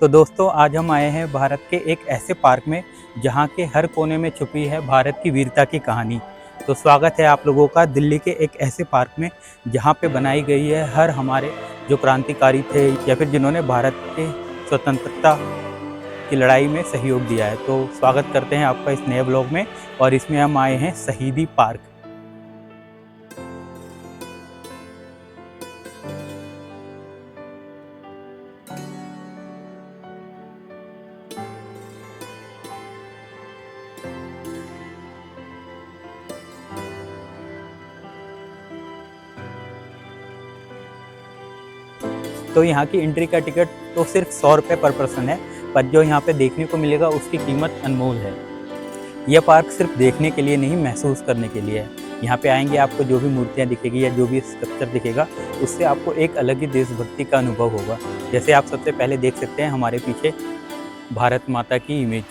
तो दोस्तों आज हम आए हैं भारत के एक ऐसे पार्क में जहाँ के हर कोने में छुपी है भारत की वीरता की कहानी। तो स्वागत है आप लोगों का दिल्ली के एक ऐसे पार्क में जहाँ पे बनाई गई है हर हमारे जो क्रांतिकारी थे या फिर जिन्होंने भारत के स्वतंत्रता की लड़ाई में सहयोग दिया है। तो स्वागत करते हैं आपका इस नए ब्लॉग में और इसमें हम आए हैं शहीदी पार्क। तो यहाँ की एंट्री का टिकट तो सिर्फ 100 रुपये पर पर्सन है, पर जो यहाँ पे देखने को मिलेगा उसकी कीमत अनमोल है। यह पार्क सिर्फ देखने के लिए नहीं, महसूस करने के लिए है। यहाँ पे आएंगे आपको जो भी मूर्तियाँ दिखेगी या जो भी स्ट्रक्चर दिखेगा उससे आपको एक अलग ही देशभक्ति का अनुभव होगा। जैसे आप सबसे पहले देख सकते हैं हमारे पीछे भारत माता की इमेज।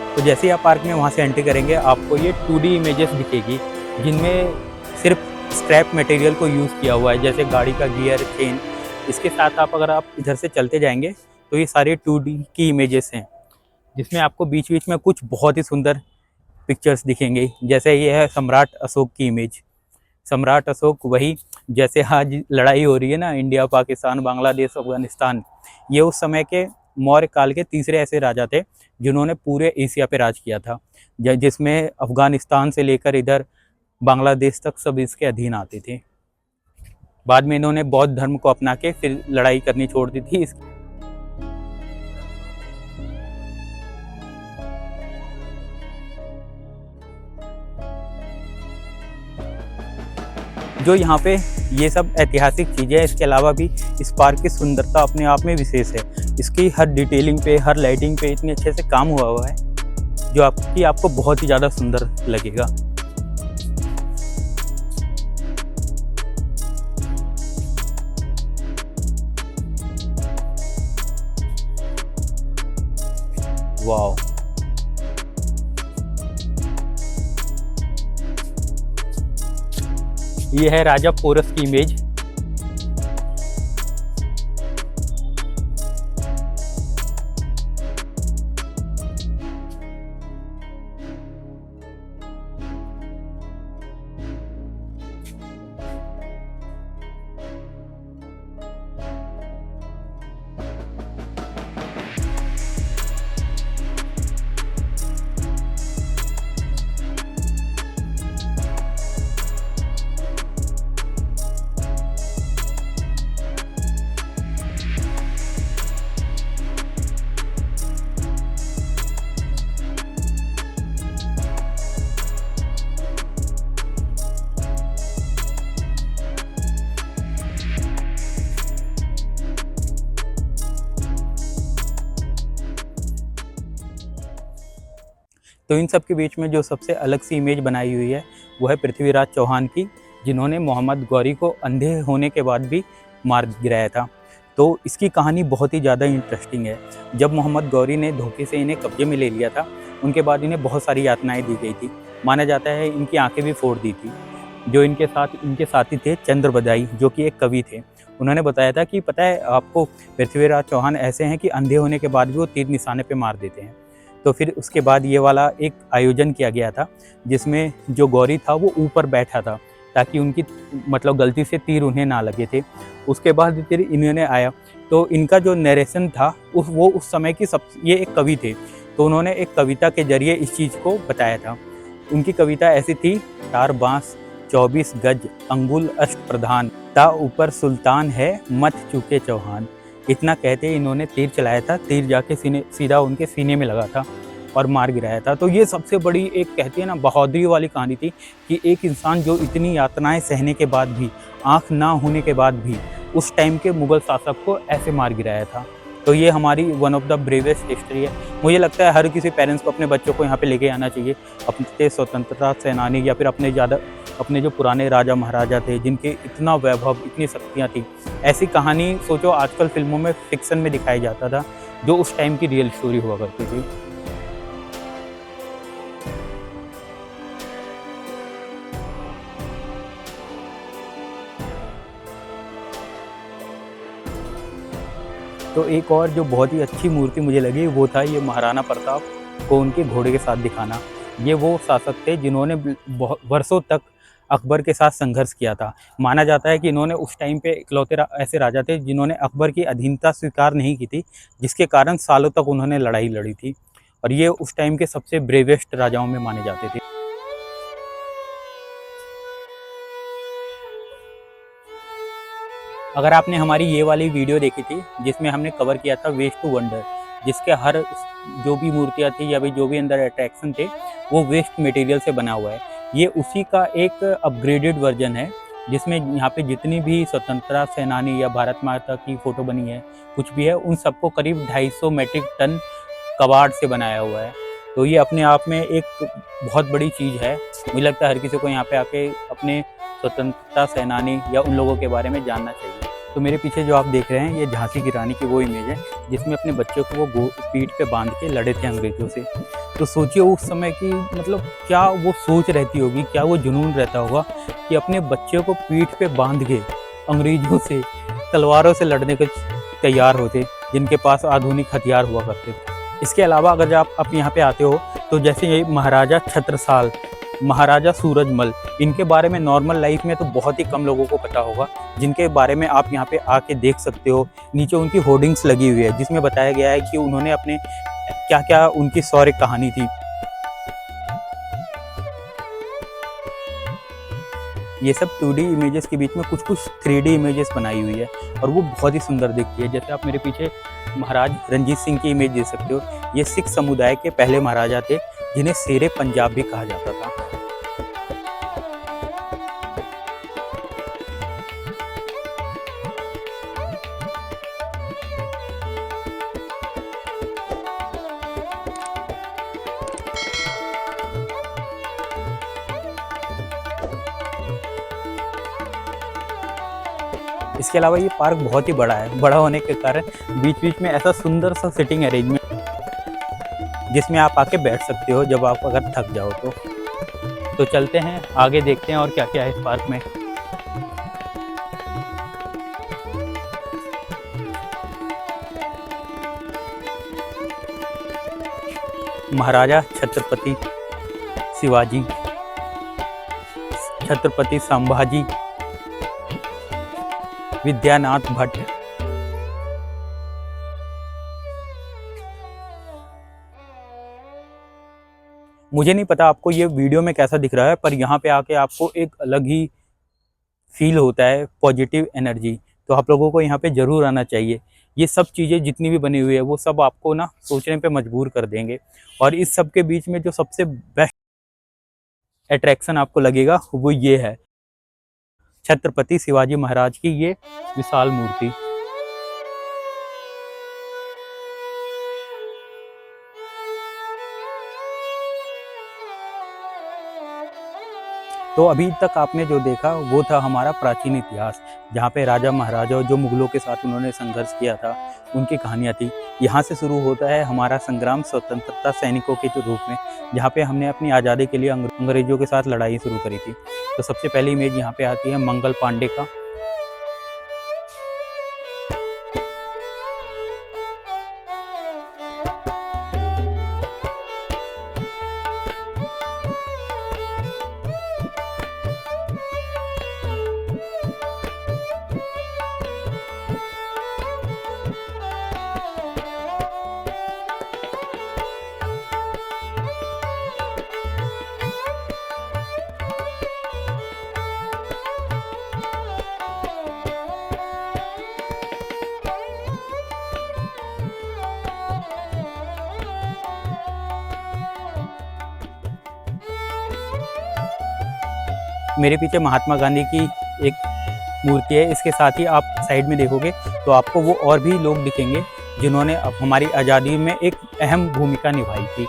तो जैसे ही आप पार्क में वहाँ से एंट्री करेंगे आपको ये 2D इमेजेस दिखेगी जिनमें सिर्फ स्क्रैप मटेरियल को यूज़ किया हुआ है, जैसे गाड़ी का गियर, चेन। इसके साथ अगर आप इधर से चलते जाएंगे तो ये सारे 2D की इमेजेस हैं जिसमें आपको बीच बीच में कुछ बहुत ही सुंदर पिक्चर्स दिखेंगे। जैसे ये है सम्राट अशोक की इमेज। सम्राट अशोक वही, जैसे आज लड़ाई हो रही है ना इंडिया पाकिस्तान बांग्लादेश अफगानिस्तान, ये उस समय के मौर्य काल के तीसरे ऐसे राजा थे जिन्होंने पूरे एशिया पे राज किया था, जिसमें अफगानिस्तान से लेकर इधर बांग्लादेश तक सब इसके अधीन आते थे। बाद में इन्होंने बौद्ध धर्म को अपना के फिर लड़ाई करनी छोड़ दी थी। जो यहाँ पे ये सब ऐतिहासिक चीज़ें हैं, इसके अलावा भी इस पार्क की सुंदरता अपने आप में विशेष है। इसकी हर डिटेलिंग पे, हर लाइटिंग पे इतने अच्छे से काम हुआ है जो आपको बहुत ही ज़्यादा सुंदर लगेगा। वाह, ये है राजा पोरस की इमेज। तो इन सब के बीच में जो सबसे अलग सी इमेज बनाई हुई है वो है पृथ्वीराज चौहान की, जिन्होंने मोहम्मद गौरी को अंधे होने के बाद भी मार गिराया था। तो इसकी कहानी बहुत ही ज़्यादा इंटरेस्टिंग है। जब मोहम्मद गौरी ने धोखे से इन्हें कब्जे में ले लिया था, उनके बाद इन्हें बहुत सारी यातनाएं दी गई थी। माना जाता है इनकी आंखें भी फोड़ दी थी। जो इनके साथी थे चंद्र बदाई, जो कि एक कवि थे, उन्होंने बताया था कि पता है आपको, पृथ्वीराज चौहान ऐसे हैं कि अंधे होने के बाद भी वो तीर निशाने पे मार देते हैं। तो फिर उसके बाद ये वाला एक आयोजन किया गया था जिसमें जो गौरी था वो ऊपर बैठा था ताकि उनकी मतलब गलती से तीर उन्हें ना लगे थे। उसके बाद फिर इन्होंने आया तो इनका जो नरेशन था वो उस समय की ये एक कवि थे, तो उन्होंने एक कविता के जरिए इस चीज़ को बताया था। उनकी कविता ऐसी थी, तार बांस 24 गज अंगुल अष्ट प्रधान, ता ऊपर सुल्तान है मत चूके चौहान। इतना कहते इन्होंने तीर चलाया था, तीर जाके सीधा उनके सीने में लगा था और मार गिराया था। तो ये सबसे बड़ी एक कहते हैं ना बहादुरी वाली कहानी थी कि एक इंसान जो इतनी यातनाएं सहने के बाद भी, आँख ना होने के बाद भी उस टाइम के मुग़ल शासक को ऐसे मार गिराया था। तो ये हमारी one of the bravest history है। मुझे लगता है हर किसी पेरेंट्स को अपने बच्चों को यहाँ पे लेके आना चाहिए, अपने स्वतंत्रता सेनानी या फिर अपने जो पुराने राजा महाराजा थे जिनके इतना वैभव, इतनी शक्तियाँ थी। ऐसी कहानी सोचो आजकल फ़िल्मों में, फ़िक्शन में दिखाया जाता था, जो उस टाइम की रियल स्टोरी हुआ करती थी। तो एक और जो बहुत ही अच्छी मूर्ति मुझे लगी वो था ये महाराणा प्रताप को उनके घोड़े के साथ दिखाना। ये वो शासक थे जिन्होंने वर्षों तक अकबर के साथ संघर्ष किया था। माना जाता है कि इन्होंने उस टाइम पे इकलौते ऐसे राजा थे जिन्होंने अकबर की अधीनता स्वीकार नहीं की थी, जिसके कारण सालों तक उन्होंने लड़ाई लड़ी थी, और ये उस टाइम के सबसे ब्रेवेस्ट राजाओं में माने जाते थे। अगर आपने हमारी ये वाली वीडियो देखी थी जिसमें हमने कवर किया था वेस्ट टू वंडर, जिसके हर जो भी मूर्तियाँ थी या भी जो भी अंदर अट्रैक्शन थे वो वेस्ट मटेरियल से बना हुआ है। ये उसी का एक अपग्रेडेड वर्जन है, जिसमें यहाँ पे जितनी भी स्वतंत्रता सेनानी या भारत माता की फ़ोटो बनी है, कुछ भी है, उन सबको करीब 250 मेट्रिक टन कबाड़ से बनाया हुआ है। तो ये अपने आप में एक बहुत बड़ी चीज़ है। मुझे लगता है हर किसी को यहाँ पे आके अपने स्वतंत्रता सेनानी या उन लोगों के बारे में जानना चाहिए। तो मेरे पीछे जो आप देख रहे हैं ये झांसी की रानी की वो इमेज है जिसमें अपने बच्चों को वो पीठ पे बांध के लड़े थे अंग्रेज़ों से। तो सोचिए उस समय की मतलब क्या वो सोच रहती होगी, क्या वो जुनून रहता होगा कि अपने बच्चों को पीठ पे बांध के अंग्रेज़ों से तलवारों से लड़ने को तैयार होते, जिनके पास आधुनिक हथियार हुआ करते थे। इसके अलावा अगर आप यहाँ पे आते हो तो जैसे ये महाराजा छत्रसाल, महाराजा सूरजमल, इनके बारे में नॉर्मल लाइफ में तो बहुत ही कम लोगों को पता होगा, जिनके बारे में आप यहाँ पे आके देख सकते हो। नीचे उनकी होर्डिंग्स लगी हुई है जिसमें बताया गया है कि उन्होंने अपने क्या क्या उनकी शौर्य कहानी थी। ये सब 2D इमेजेस के बीच में कुछ कुछ 3D इमेजेस बनाई हुई है और वो बहुत ही सुंदर दिखती है। जैसे आप मेरे पीछे महाराज रणजीत सिंह की इमेज देख सकते हो। ये सिख समुदाय के पहले महाराजा थे जिन्हें शेरे पंजाब भी कहा जाता था। इसके अलावा ये पार्क बहुत ही बड़ा है। बड़ा होने के कारण बीच बीच में ऐसा सुंदर सा सिटिंग अरेंजमेंट जिसमें आप आके बैठ सकते हो जब आप अगर थक जाओ तो चलते हैं आगे, देखते हैं और क्या क्या है इस पार्क में। महाराजा छत्रपति शिवाजी, छत्रपति संभाजी, विद्यानाथ भट्ट। मुझे नहीं पता आपको ये वीडियो में कैसा दिख रहा है, पर यहाँ पे आके आपको एक अलग ही फील होता है, पॉजिटिव एनर्जी। तो आप लोगों को यहाँ पे ज़रूर आना चाहिए। ये सब चीज़ें जितनी भी बनी हुई है वो सब आपको ना सोचने पे मजबूर कर देंगे। और इस सब के बीच में जो सबसे बेस्ट अट्रैक्शन आपको लगेगा वो ये है, छत्रपति शिवाजी महाराज की ये विशाल मूर्ति। तो अभी तक आपने जो देखा वो था हमारा प्राचीन इतिहास, जहाँ पे राजा महाराजा जो मुगलों के साथ उन्होंने संघर्ष किया था उनकी कहानियाँ थी। यहाँ से शुरू होता है हमारा संग्राम स्वतंत्रता सैनिकों के रूप में, जहाँ पे हमने अपनी आज़ादी के लिए अंग्रेजों के साथ लड़ाई शुरू करी थी। तो सबसे पहली इमेज यहाँ पे आती है मंगल पांडे का। मेरे पीछे महात्मा गांधी की एक मूर्ति है। इसके साथ ही आप साइड में देखोगे तो आपको वो और भी लोग दिखेंगे जिन्होंने हमारी आज़ादी में एक अहम भूमिका निभाई थी।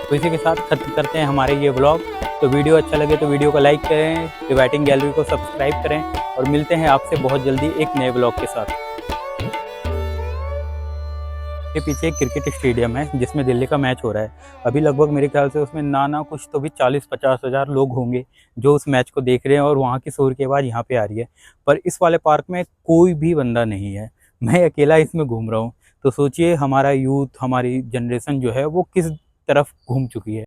तो इसी के साथ खत्म करते हैं हमारे ये व्लॉग। तो वीडियो अच्छा लगे तो वीडियो को लाइक करें, डिबेटिंग गैलरी को सब्सक्राइब करें और मिलते हैं आपसे बहुत जल्दी एक नए व्लॉग के साथ। के पीछे एक क्रिकेट स्टेडियम है जिसमें दिल्ली का मैच हो रहा है। अभी लगभग मेरे ख्याल से उसमें ना कुछ तो भी 40-50 हज़ार लोग होंगे जो उस मैच को देख रहे हैं और वहाँ की शोर की आवाज़ यहाँ पे आ रही है। पर इस वाले पार्क में कोई भी बंदा नहीं है, मैं अकेला इसमें घूम रहा हूँ। तो सोचिए हमारा यूथ, हमारी जनरेशन जो है वो किस तरफ घूम चुकी है।